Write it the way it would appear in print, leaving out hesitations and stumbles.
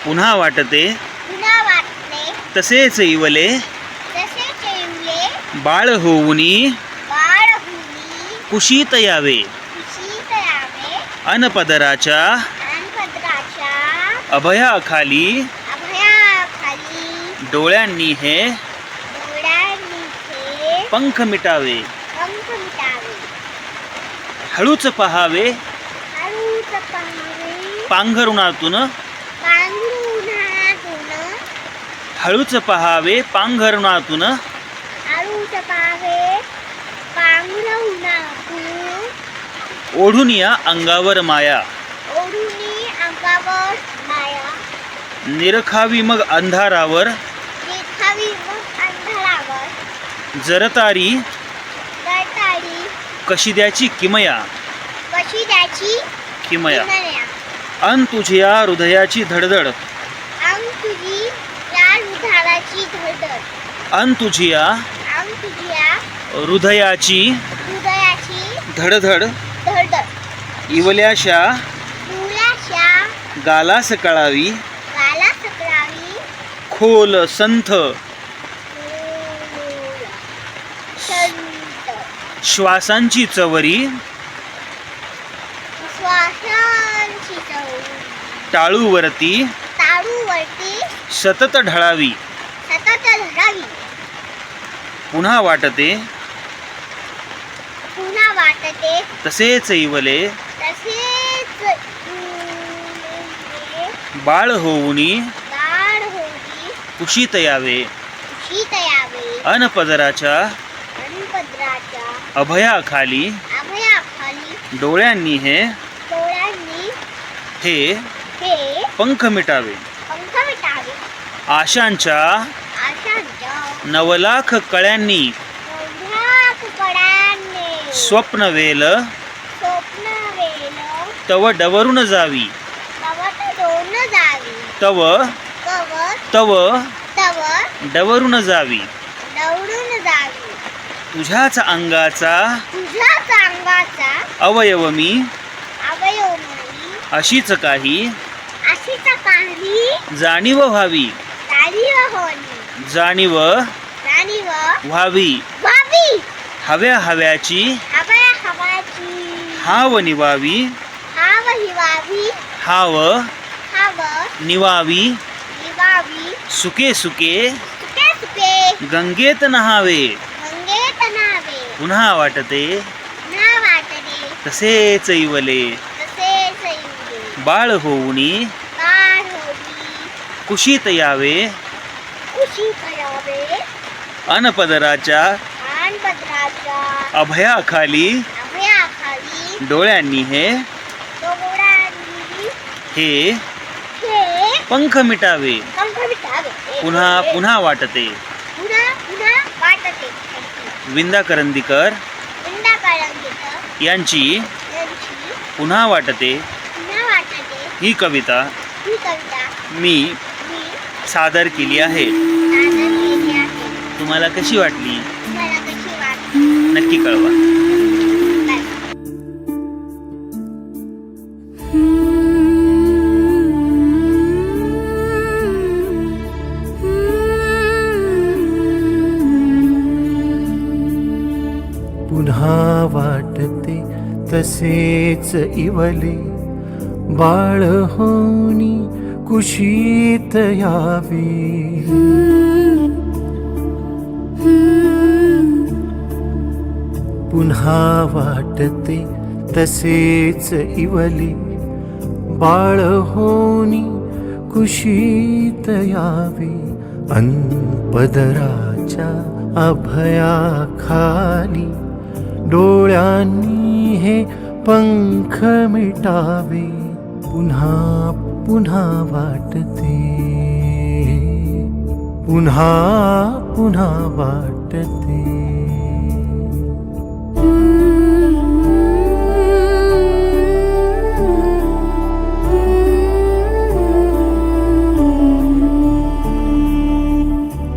पुन्हा वाटते पुन्हा वाटले तसेच इवले तसे ठेवले बाळ होऊनी बाळ हुनी कुशीत यावे कुशीत यावे अनपदराच्या अनपदराच्या अभयाखाली अभयाखाली डोळ्यांनी हे डोळ्यांनी हे पंख मिटावे पंख मिटावे हळूच पहावे हळूच पहावे पांघरुणातून पांघरुणातून हळूच पहावे पांघरुणातून हळूच पहावे पांघरुणातून ओढून या अंगावर माया ओढुनी अंगावर माया निरखावी मग अंधारावर देखावी मग अंधारावर जरतारी गळताळी कशी द्याची किमया कशी द्याची किमया किमया अन तुझ्या हृदयाची धडधड अंग तुझी या हृदयाची धडधड अन तुझ्या अंग तुझ्या हृदयाची हृदयाची धडधड धडधड इवल्याशा तुलाशा गालास कळावी गाला सकरावी खोल संथ संत श्वासांची चवरी श्वासांची चवरी टाळूवरती ताळूवरती सतत ढळावी सतत धरावी पुन्हा वाटते पुन्हा वाटते तसेच इवले तसेच बाळ होऊनी बाळ होती कुशीत यावे शीत यावे अनपदराच्या अनपदराच्या अभयाखाली अभयाखाली डोळ्यांनी हे डोळ्यांनी हे हे पंख मिटावे पंख मिटावे आशांच्या आशांच्या नवलाख कळ्यांनी एवढ्या कपड्यांनी स्वप्नवेल स्वप्न वेल तव डवरून जावी कवट दोन जावी तव कवट तव तव डवरून जावी दौडून जावी तुझ्याच अंगाचा तुझ्याच अंगाचा अवयव मी अवयवमयी अशीच काही अशीच काही जाणीव व्हावी जाणीव होणी जाणीव जाणीव व्हावी व्हावी हव्या हव्याची हव्या हवाची हाव निवावी हाव हिवावी हाव हाव निवावी हिवावी सुके सुके सुके सुके गंगेत नहावे गंगेत नावे पुन्हा वाटते ना वाटणे तसेच इवले तसेच येऊले बाळ होऊनी बाळ होती कुशीत यावे खुशी करावे अनपदराच्या कानपत्राच्या अभयाखाली अभयाखाली डोळ्यांनी हे डोळ्यांनी हे हे पंख मिटावे पंख मिटावे पुन्हा पुन्हा वाटते पुन्हा पुन्हा वाटते विंदा करंदीकर इंदा काळंगेकर यांची यांची पुन्हा वाटते पुन्हा वाटते ही कविता ही कविता मी मी सादर केली आहे सादर केली आहे. तुम्हाला कशी वाटली मला कशी वाटली नक्की कळवा बाय. पुन्हा वाटते तसेच इवले बाळ होनी कुशीत यावे पुन्हा वाटते तसेच इवले बाळ होनी कुशीत यावे अनपदराच्या अभयाखाली डोळ्यांनी हे पंख मिटावे पुन्हा पुन्हा वाटते पुन्हा पुन्हा वाटते